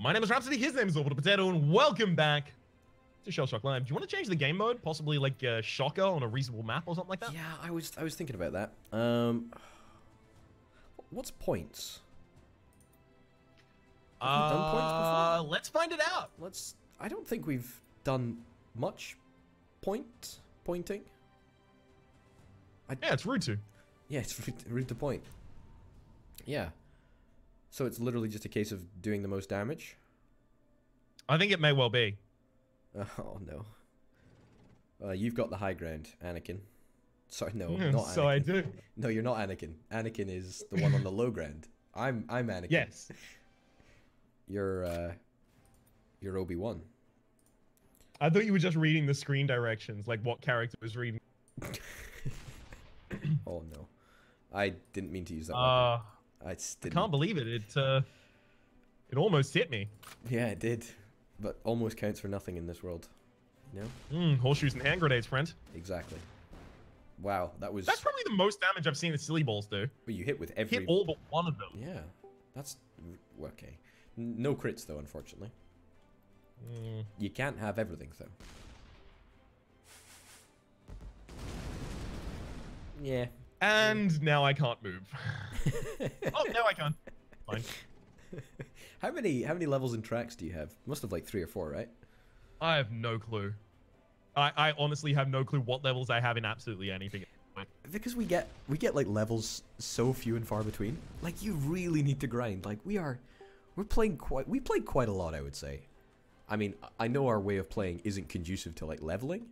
My name is Rhapsody, his name is Orbital Potato, and welcome back to Shellshock Live. Do you want to change the game mode? Possibly like Shocker on a reasonable map or something like that? Yeah, I was thinking about that. What's points? Have we done points before? Let's find it out. I don't think we've done much pointing. Yeah, it's rude to. Yeah, it's rude to point. Yeah. So it's literally just a case of doing the most damage? I think it may well be. Oh, no. You've got the high ground, Anakin. Sorry, no, not Anakin. So I do. No, you're not Anakin. Anakin is the one on the low ground. I'm Anakin. Yes. You're Obi-Wan. I thought you were just reading the screen directions, like what character was reading. Oh, no. I didn't mean to use that I didn't. can't believe it. It almost hit me. Yeah, it did. But almost counts for nothing in this world. You know? Horseshoes and hand grenades, friend. Exactly. Wow, that's probably the most damage I've seen the silly balls do. But you hit with every... Hit all but one of them. Yeah. That's... Okay. No crits, though, unfortunately. You can't have everything, though. Yeah. And now I can't move. Oh, now I can. Fine. How many levels and tracks do you have? Must have like 3 or 4, right? I have no clue. I honestly have no clue what levels I have in absolutely anything. Because we get like levels so few and far between. Like you really need to grind. Like we played quite a lot, I would say. I mean, I know our way of playing isn't conducive to like leveling,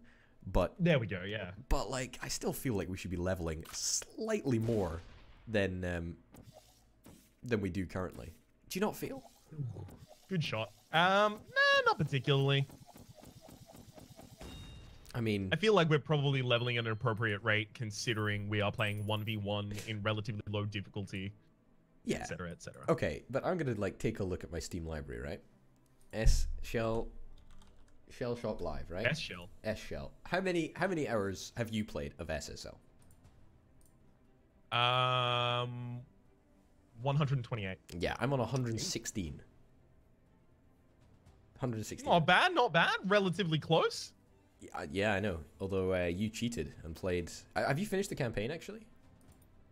but there we go, yeah. But like I still feel like we should be leveling slightly more than we do currently. Do you not feel? Good shot. Nah, not particularly. I mean, I feel like we're probably leveling at an appropriate rate considering we are playing 1v1 in relatively low difficulty. Yeah. Etc. Etc. Okay, but I'm gonna like take a look at my Steam library, right? Shellshock Live, right? S-Shell. How many hours have you played of SSL? 128. Yeah, I'm on 116. 116. Not bad, not bad. Relatively close. Yeah, I know. Although you cheated and played... Have you finished the campaign, actually?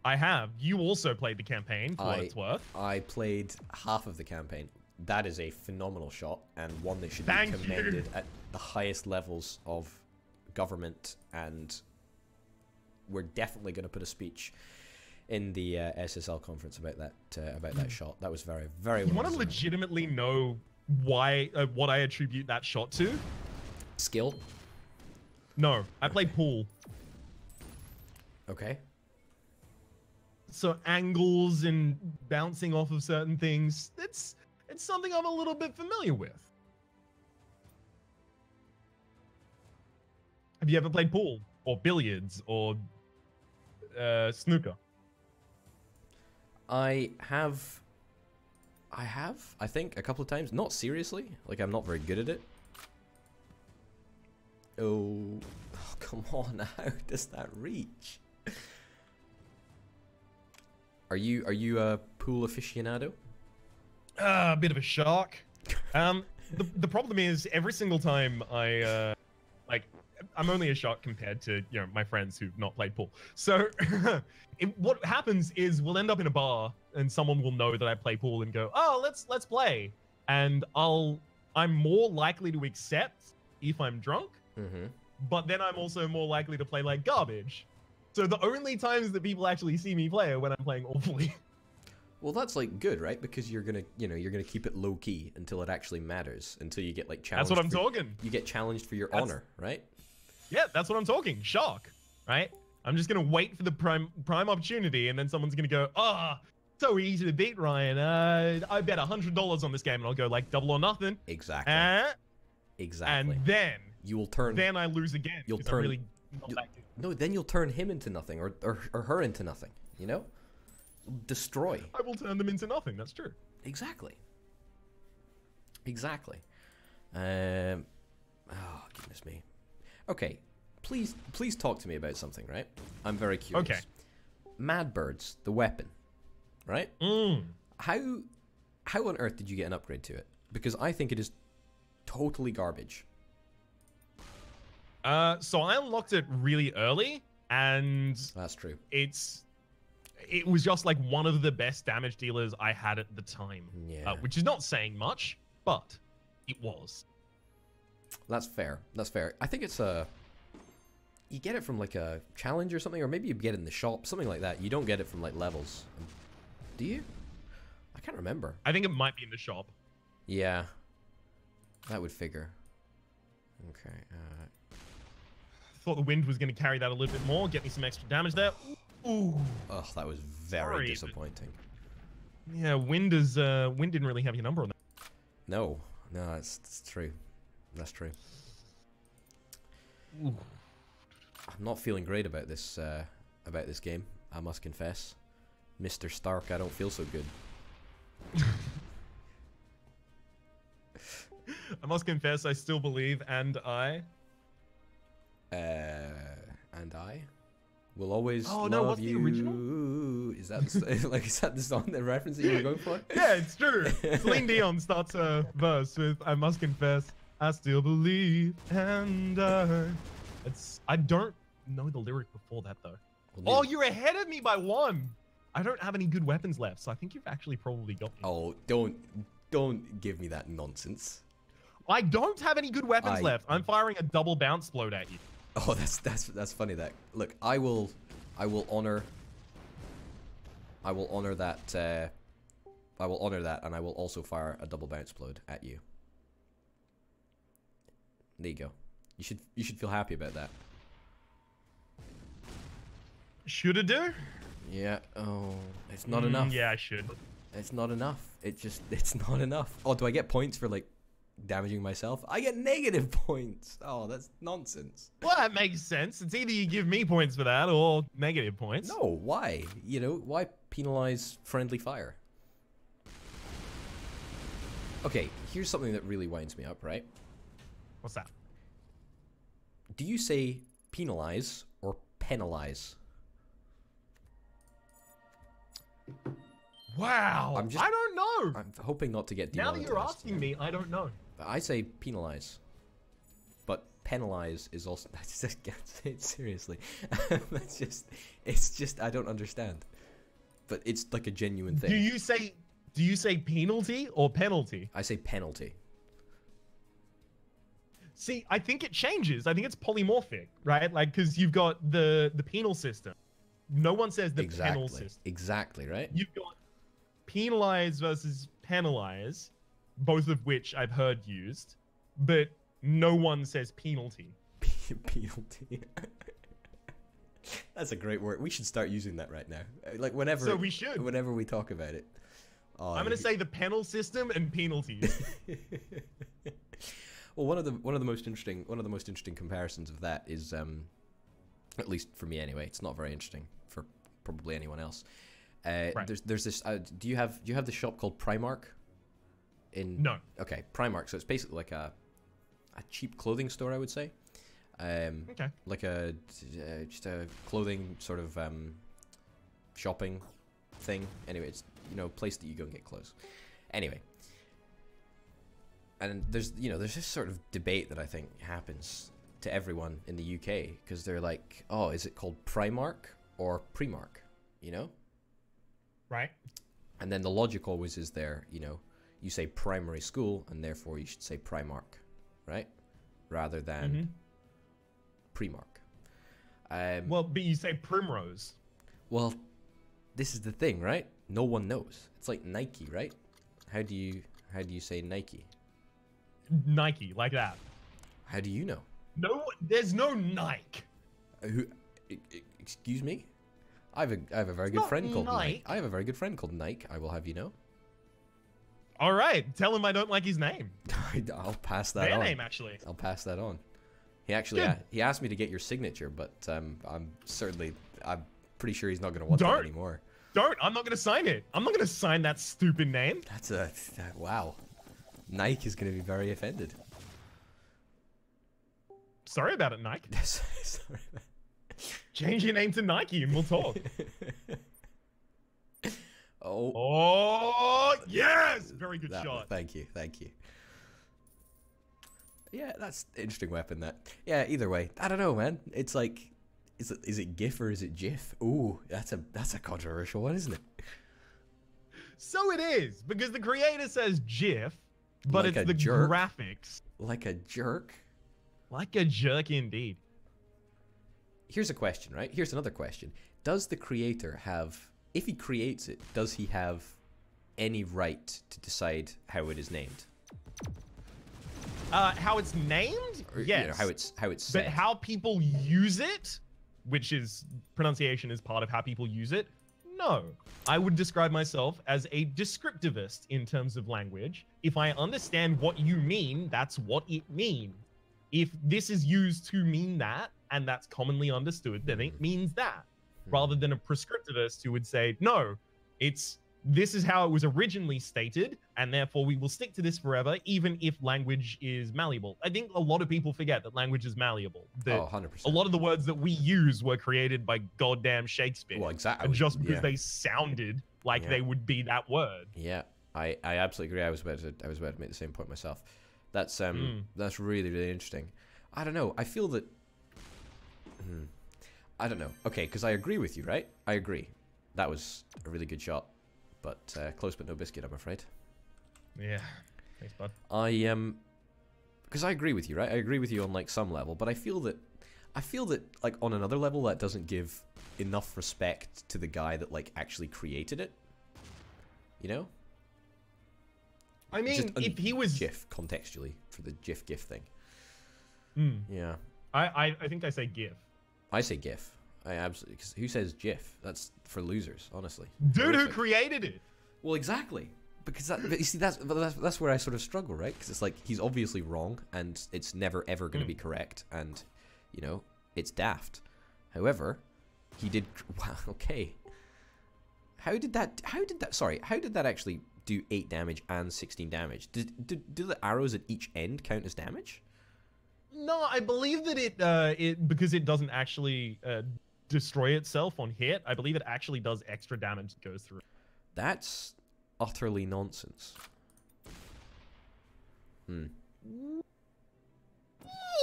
I have. You also played the campaign, for what it's worth. I played half of the campaign. That is a phenomenal shot, and one that should be commended at the highest levels of government, and we're definitely going to put a speech in the SSL conference about that shot. That was very, very well. You want to legitimately know why what I attribute that shot to? Skill? No, I played pool. Okay. So angles and bouncing off of certain things, it's something I'm a little bit familiar with. Have you ever played pool or billiards or snooker? I think a couple of times. Not seriously. Like I'm not very good at it. Oh, come on! How does that reach? Are you a pool aficionado? A bit of a shock. The problem is every single time I'm only a shock compared to my friends who've not played pool. So what happens is we'll end up in a bar and someone will know that I play pool and go, oh, let's play, and I'm more likely to accept if I'm drunk. But then I'm also more likely to play like garbage. So the only times that people actually see me play are when I'm playing awfully. Well, that's like good, right? Because you're gonna keep it low key until it actually matters, until you get like challenged. That's what I'm talking. You get challenged for your honor, right? Yeah, that's what I'm talking. Shock, right? I'm just gonna wait for the prime opportunity, and then someone's gonna go, so easy to beat, Ryan. I bet $100 on this game, and I'll go like double or nothing. Exactly. Exactly. And then you will turn. Then I lose again. You'll turn. Really not that good. No, then you'll turn him into nothing, or her into nothing. You know, destroy. I will turn them into nothing. That's true. Exactly. Exactly. Oh goodness me. Okay, please talk to me about something, right? I'm very curious. Okay. Mad Birds, the weapon, right? How on earth did you get an upgrade to it? Because I think it is totally garbage. So I unlocked it really early, and That's true. It was just like one of the best damage dealers I had at the time. Yeah. Which is not saying much, but it was. That's fair. That's fair. I think it's a... You get it from like a challenge or something, or maybe you get it in the shop, something like that. You don't get it from like levels. Do you? I can't remember. I think it might be in the shop. Yeah. That would figure. Okay. Thought the wind was going to carry that a little bit more, get me some extra damage there. Ooh. Oh, that was very disappointing. Yeah, wind didn't really have your number on that. No, that's true. That's true. Ooh. I'm not feeling great about this game, I must confess. Mr. Stark, I don't feel so good. I must confess, I still believe, and I will always oh, love no, what's you. The original? Is that is that the song, the reference that you were going for? Yeah, it's true. Celine Dion starts her verse with "I must confess, I still believe," and I don't know the lyric before that though. Well, oh, you're ahead of me by one. I don't have any good weapons left, so I think you've actually probably got me. Oh, don't give me that nonsense. I don't have any good weapons left. I'm firing a double bounce load at you. Oh, that's funny. That look, I will honor that. I will honor that, and I will also fire a double bounce load at you. There you go. You should feel happy about that. Should it do? Yeah. Oh, it's not enough. Yeah, I should. It's not enough. It's not enough. Oh, do I get points for like damaging myself? I get negative points. Oh, that's nonsense. Well, that makes sense. It's either you give me points for that or negative points. No, why? You know, why penalize friendly fire? Okay, here's something that really winds me up, right? What's that? Do you say penalize or penalize? Wow, I don't know. I'm hoping not to get demonetized. Now that you're asking me, I don't know. I say penalize, but penalize is also. Seriously, it's just I don't understand. But it's like a genuine thing. Do you say penalty or penalty? I say penalty. See, I think it changes. I think it's polymorphic, right? Like, because you've got the penal system. No one says the penal system. Exactly, right? You've got penalize versus penalize, both of which I've heard used, but no one says penalty. Penalty. That's a great word. We should start using that right now. Like whenever. So we should. Whenever we talk about it. I'm gonna say the penal system and penalties. Well, one of the most interesting comparisons of that is, at least for me anyway, it's not very interesting for probably anyone else. Right. There's this. Do you have the shop called Primark? No. Okay, Primark. So it's basically like a cheap clothing store, I would say. Okay. Like just a clothing sort of shopping thing. Anyway, it's a place that you go and get clothes. Anyway. And there's this sort of debate that I think happens to everyone in the UK because they're like, oh, is it called Primark or Primark? Right. And then the logic always is there, you say primary school and therefore you should say Primark, right? Rather than Primark. Well, but you say Primrose. Well, this is the thing, right? No one knows. It's like Nike, right? How do you say Nike? Nike, like that. How do you know? No, there's no Nike. Excuse me? I have a very good friend called Nike. I have a very good friend called Nike, I will have you know. All right, tell him I don't like his name. I'll pass that on. Their name, actually. I'll pass that on. He actually he asked me to get your signature, but I'm pretty sure he's not going to want that anymore. I'm not going to sign it. I'm not going to sign that stupid name. Wow. Nike is going to be very offended. Sorry about it, Nike. Sorry. Change your name to Nike and we'll talk. Oh. Oh, yes! Very good shot. Thank you. Thank you. Yeah, that's an interesting weapon, that. Yeah, either way. I don't know, man. It's like, is it GIF or is it GIF? Ooh, that's a controversial one, isn't it? So it is, because the creator says GIF, but like it's the jerk. graphics. Like a jerk? Like a jerk indeed. Here's a question, right? Here's another question. Does the creator have, if he creates it, does he have any right to decide how it is named? How it's named? Or, yes. You know, how it's said. But how people use it, which is, pronunciation is part of how people use it, no. I would describe myself as a descriptivist in terms of language. If I understand what you mean, that's what it means. If this is used to mean that, and that's commonly understood, then it means that. Rather than a prescriptivist who would say, no, this is how it was originally stated, and therefore we will stick to this forever, even if language is malleable. I think a lot of people forget that language is malleable. That 100%. A lot of the words that we use were created by goddamn Shakespeare. Well, exactly. Just because they sounded like they would be that word. Yeah, I absolutely agree. I was about to make the same point myself. That's really, really interesting. I don't know. I feel that. I don't know. Okay, because I agree with you, right? I agree. That was a really good shot. But close but no biscuit, I'm afraid. Yeah. Thanks, bud. Because I agree with you, right? I agree with you on like some level, but I feel that like on another level that doesn't give enough respect to the guy that like actually created it. You know? I mean, if he was GIF contextually for the GIF thing. Yeah. I think I say GIF. I say GIF. I absolutely, because who says GIF? That's for losers, honestly. Dude who created it. Well, exactly. Because but you see, that's where I sort of struggle, right? Because it's like he's obviously wrong, and it's never ever going to be correct, and you know it's daft. However, he did. Wow. Okay. How did that? Sorry. How did that actually do 8 damage and 16 damage? Do the arrows at each end count as damage? No, I believe that it because it doesn't actually destroy itself on hit. I believe it actually does extra damage that goes through. That's utterly nonsense.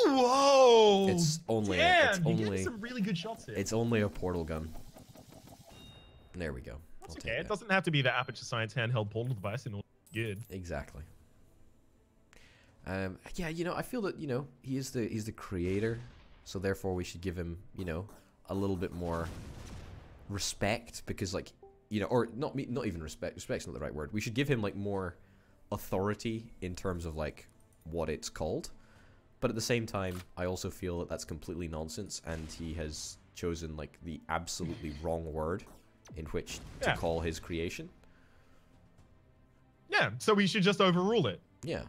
Whoa! It's only you're getting some really good shots here. It's only a portal gun. There we go. That's okay. It doesn't have to be the Aperture Science handheld portal device in order to be good. Exactly. Yeah, you know, I feel that, you know, he's the creator, so therefore we should give him, you know, a little bit more respect, because like, you know, or not even respect. Respect's not the right word. We should give him like more authority in terms of like what it's called. But at the same time, I also feel that that's completely nonsense, and he has chosen like the absolutely wrong word in which to call his creation. Yeah, so we should just overrule it. Yeah.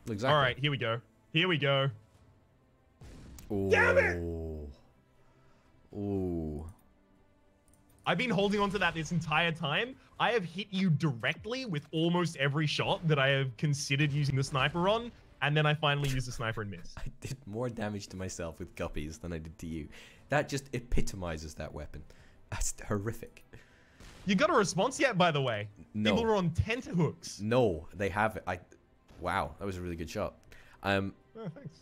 Exactly. All right, here we go. Here we go. Ooh. Damn it! Ooh. I've been holding on to that this entire time. I have hit you directly with almost every shot that I have considered using the sniper on, and then I finally use the sniper and miss. I did more damage to myself with guppies than I did to you. That just epitomizes that weapon. That's horrific. You got a response yet, by the way? No. People are on tenterhooks. No, they have it. Wow, that was a really good shot. Oh, thanks.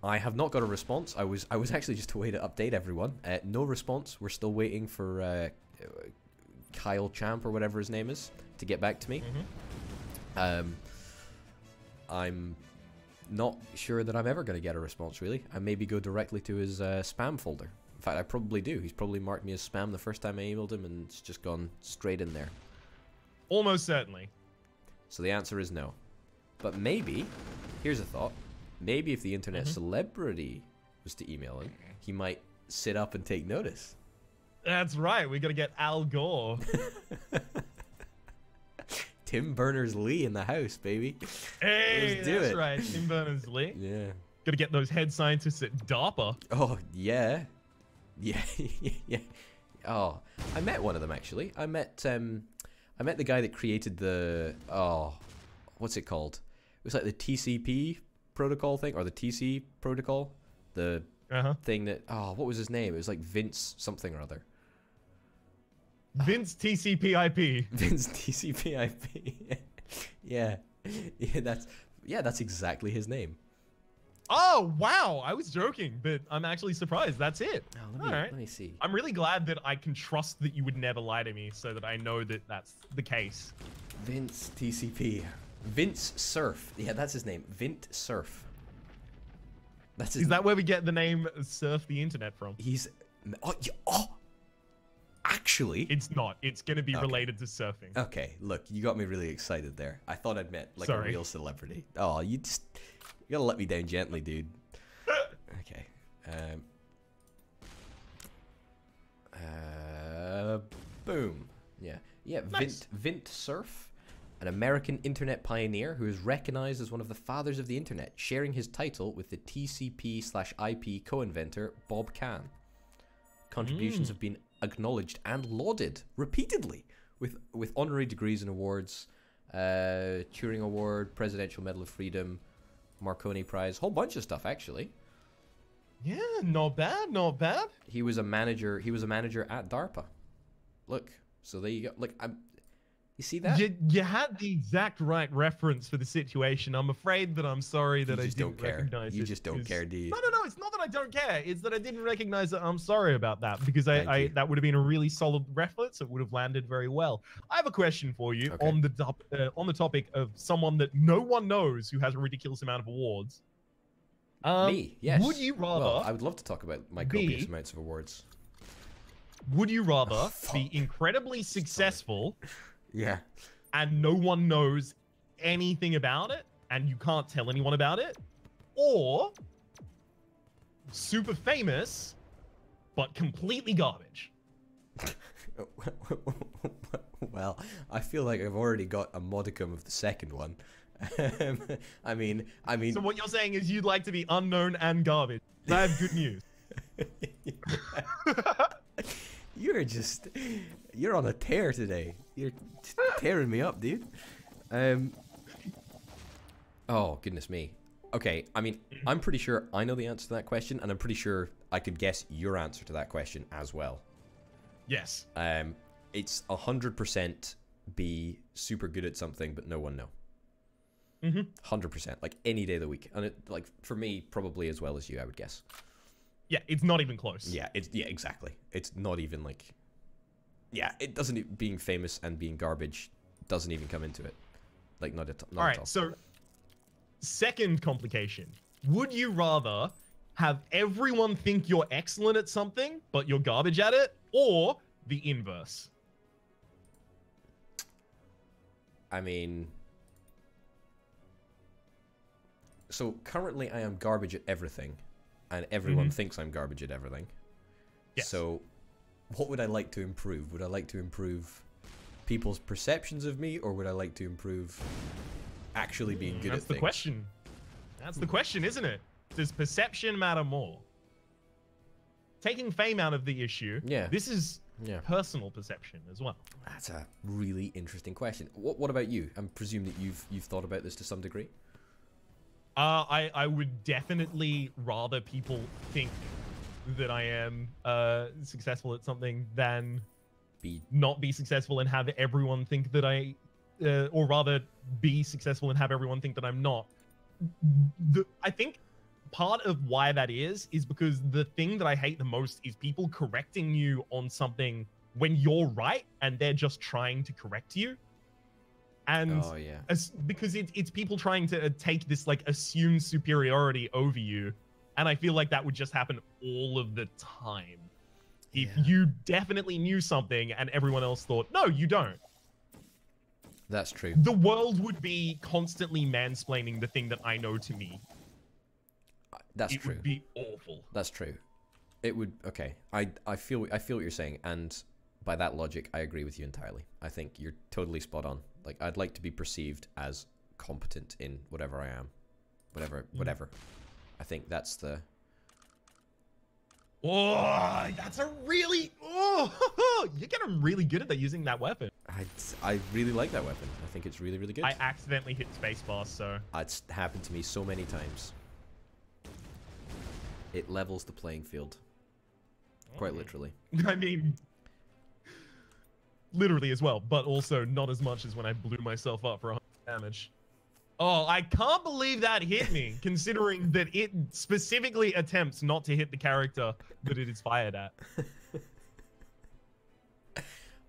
I have not got a response. I was actually just a way to update everyone. No response. We're still waiting for Kyle Champ or whatever his name is to get back to me. I'm not sure that I'm ever going to get a response, really. I maybe go directly to his spam folder. In fact, I probably do. He's probably marked me as spam the first time I emailed him, and it's just gone straight in there. Almost certainly. So the answer is no. But maybe, here's a thought, maybe if the internet celebrity was to email him, he might sit up and take notice. That's right, we gotta get Al Gore. Tim Berners-Lee in the house, baby. Hey, let's do that's it. Right, Tim Berners-Lee. Yeah. Gotta get those head scientists at DARPA. Oh, yeah. Yeah, yeah. Oh, I met one of them, actually. I met the guy that created the, what's it called? It was like the TCP protocol thing, or the TC protocol. The thing that, what was his name? It was like Vince something or other. Vince TCP/IP. Vince TCP/IP. Yeah, that's exactly his name. Oh wow! I was joking, but I'm actually surprised. That's it. Oh, let me see. I'm really glad that I can trust that you would never lie to me, so that I know that that's the case. Vince TCP. Vince Surf. Yeah, that's his name. Vint Surf. That's his Is that where we get the name Surf the Internet from? He's. Oh. Actually, it's not. It's going to be related to surfing. Okay, look, you got me really excited there. I thought I'd met like a real celebrity. Oh, you gotta let me down gently, dude. Okay. Boom. Yeah. Nice. Vint Cerf, an American internet pioneer who is recognized as one of the fathers of the internet, sharing his title with the TCP/IP co-inventor Bob Kahn. Contributions have been acknowledged and lauded repeatedly with honorary degrees and awards, Turing Award, Presidential Medal of Freedom, Marconi Prize, whole bunch of stuff actually. Yeah, not bad, not bad. He was a manager at DARPA. Look, so there you go. Look, you see that? You had the exact right reference for the situation. I'm afraid that I'm sorry that I didn't recognize it. You just don't care, do you? No, it's not that I don't care. It's that I didn't recognize it. I'm sorry about that, because that would have been a really solid reference. It would have landed very well. I have a question for you on the topic of someone that no one knows who has a ridiculous amount of awards. Me, yes. Would you rather... Well, I would love to talk about my copious amounts of awards. Would you rather be incredibly successful... Yeah. And no one knows anything about it, and you can't tell anyone about it, or super famous, but completely garbage? Well, I feel like I've already got a modicum of the second one. I mean. So what you're saying is you'd like to be unknown and garbage. I have good news. You're on a tear today. You're tearing me up, dude. Oh, goodness me. Okay, I mean, I'm pretty sure I know the answer to that question, and I'm pretty sure I could guess your answer to that question as well. Yes. It's 100% be super good at something, but no one know. 100%, like any day of the week. And like for me, probably as well as you, I would guess. Yeah, it's not even close. Yeah, exactly. It's not even like, it doesn't. Being famous and being garbage doesn't even come into it. Like not at all. All right. So, second complication: would you rather have everyone think you're excellent at something, but you're garbage at it, or the inverse? I mean, so currently I am garbage at everything. And everyone thinks I'm garbage at everything. Yes. So, what would I like to improve? Would I like to improve people's perceptions of me, or would I like to improve actually being good at things? That's the question. That's the question, isn't it? Does perception matter more? Taking fame out of the issue, this is personal perception as well. That's a really interesting question. What about you? I presume that you've thought about this to some degree. I would definitely rather people think that I am successful at something than not be successful and have everyone think that or rather be successful and have everyone think that I'm not. I think part of why that is because the thing that I hate the most is people correcting you on something when you're right and they're just trying to correct you. And because it's people trying to take this like assumed superiority over you, and I feel like that would just happen all of the time. If you definitely knew something and everyone else thought, no, you don't. That's true. The world would be constantly mansplaining the thing that I know to me. That's true. It would be awful. That's true. It would. Okay. I feel what you're saying, and by that logic, I agree with you entirely. I think you're totally spot on. Like, I'd like to be perceived as competent in whatever I am. Whatever. I think that's the... Oh, that's a really... Oh, you're getting really good at using that weapon. I really like that weapon. I think it's really, really good. I accidentally hit spacebar, so... It's happened to me so many times. It levels the playing field. Quite literally. I mean... literally as well, but also not as much as when I blew myself up for 100 damage. Oh, I can't believe that hit me, considering that it specifically attempts not to hit the character that it is fired at.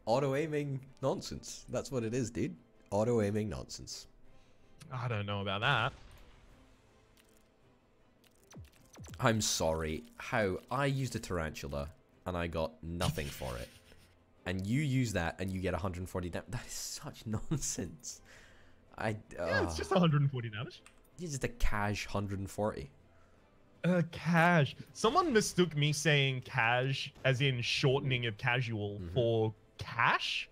Auto-aiming nonsense. That's what it is, dude. Auto-aiming nonsense. I don't know about that. I'm sorry. How I used a tarantula and I got nothing for it. And you use that and you get 140 damage. That is such nonsense. Yeah, it's just 140 damage. It's just a cash 140. Cash. Someone mistook me saying cash as in shortening of casual for cash,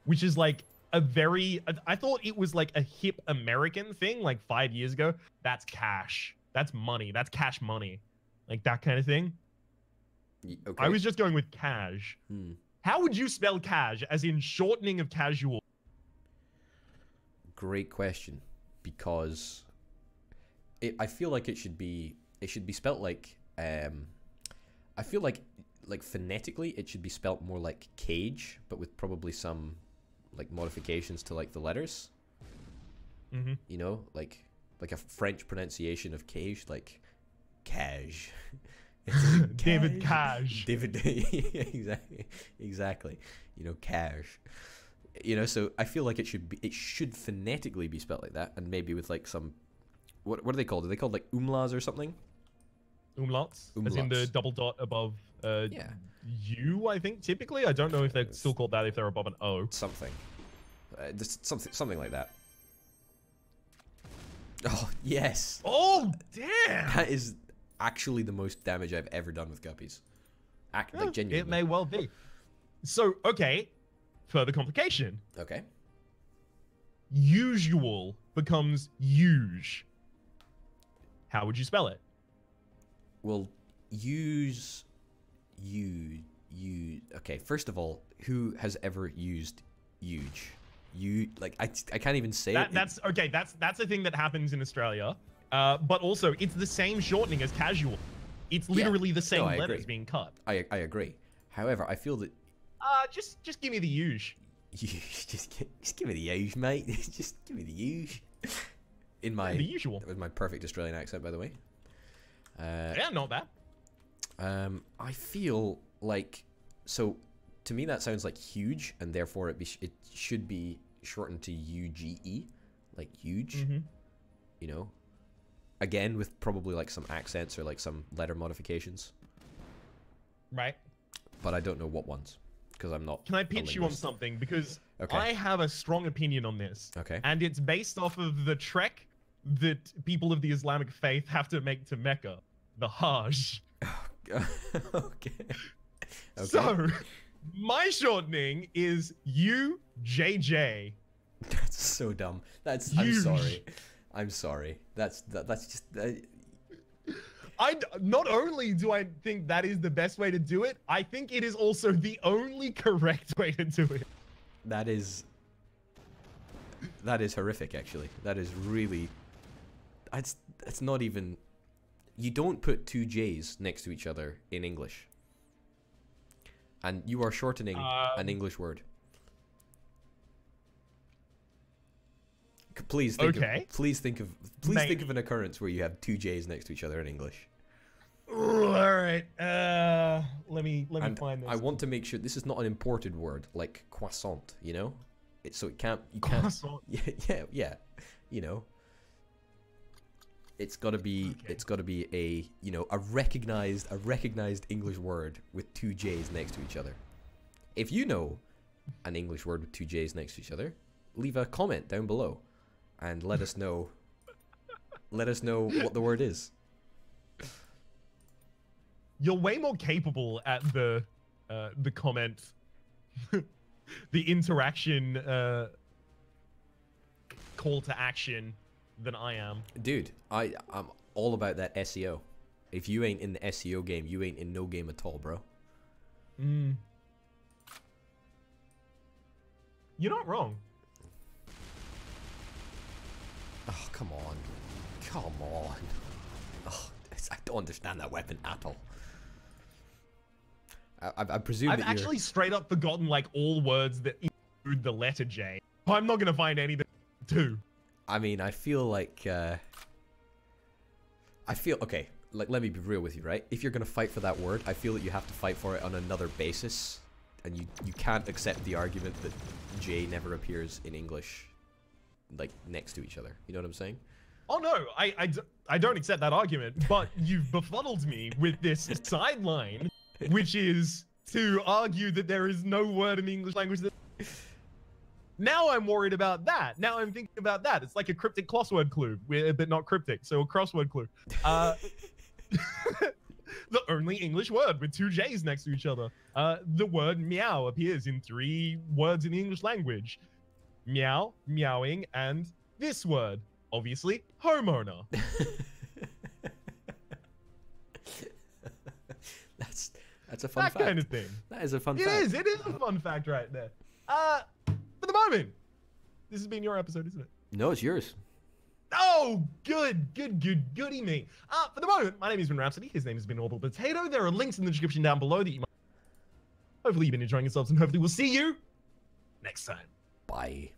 which is like a very... I thought it was like a hip American thing like 5 years ago. That's cash. That's money. That's cash money. Like that kind of thing. Okay. I was just going with cash. How would you spell cash as in shortening of casual? Great question, because I feel like it should be spelt like I feel like phonetically it should be spelt more like cage, but with probably some like modifications to like the letters. You know, like a French pronunciation of cage, like cage. David Cage. David, exactly. You know, cash. You know, so I feel like it should phonetically be spelled like that, and maybe with like some, what are they called? Are they called like umlauts or something? Umlauts? As in the double dot above U, I think, typically. I don't know if they're still called that if they're above an O. Something. Something like that. Oh, yes. Oh, damn! That is actually the most damage I've ever done with guppies. Like, genuinely. It may well be. So, okay. Further complication. Okay. Usual becomes huge. How would you spell it? Well, use. Okay, first of all, who has ever used huge? I can't even say it. That's okay. That's a thing that happens in Australia. But also, it's the same shortening as casual. It's literally the same letters being cut. I agree. However, I feel that. Just give me the huge. just give me the huge, mate. Just give me the huge. In my the usual. With my perfect Australian accent, by the way. Yeah, not bad. I feel like, so to me that sounds like huge, and therefore it should be shortened to UGE, like huge. You know, again with probably like some accents or like some letter modifications. Right. But I don't know what ones, because I'm not. Can I pitch you on something? Because I have a strong opinion on this. Okay. And it's based off of the trek that people of the Islamic faith have to make to Mecca, the Hajj. Okay. So, my shortening is UJJ. That's so dumb. I'm sorry. That's just. Not only do I think that is the best way to do it, I think it is also the only correct way to do it. That is horrific, actually. That is really. It's not even. You don't put two J's next to each other in English, and you are shortening an English word. Please think of an occurrence where you have two J's next to each other in English. All right. Let me find this. I want to make sure this is not an imported word like croissant. You know, you can't. Croissant. Yeah. You know, it's got to be. Okay. It's got to be a recognized English word with two J's next to each other. If you know an English word with two J's next to each other, leave a comment down below. And let us know. Let us know what the word is. You're way more capable at the comment, the interaction, call to action than I am. Dude, I'm all about that SEO. If you ain't in the SEO game, you ain't in no game at all, bro. You're not wrong. Oh, come on. Come on. Oh, I don't understand that weapon at all. I presume I've that actually straight up forgotten like all words that include the letter J. I'm not gonna find any that do. I mean, I feel like okay. Like, let me be real with you, right? If you're gonna fight for that word, I feel that you have to fight for it on another basis, and you can't accept the argument that J never appears in English, like next to each other. You know what I'm saying? Oh no, I don't accept that argument. But you've befuddled me with this sideline, which is to argue that there is no word in the English language that. Now I'm worried about that. Now I'm thinking about that. It's like a cryptic crossword clue, but not cryptic, so a crossword clue. The only English word with 2 J's next to each other. The word meow appears in 3 words in the English language. Meow, meowing, and this word. Obviously, homeowner. That's a fun fact. That kind of thing. That is a fun fact. It is a fun fact right there. For the moment, this has been your episode, isn't it? No, it's yours. Oh, goody me. For the moment, my name has been Rhapsody. His name has been Orbital Potato. There are links in the description down below that you might. Hopefully you've been enjoying yourselves, and hopefully we'll see you next time. Bye.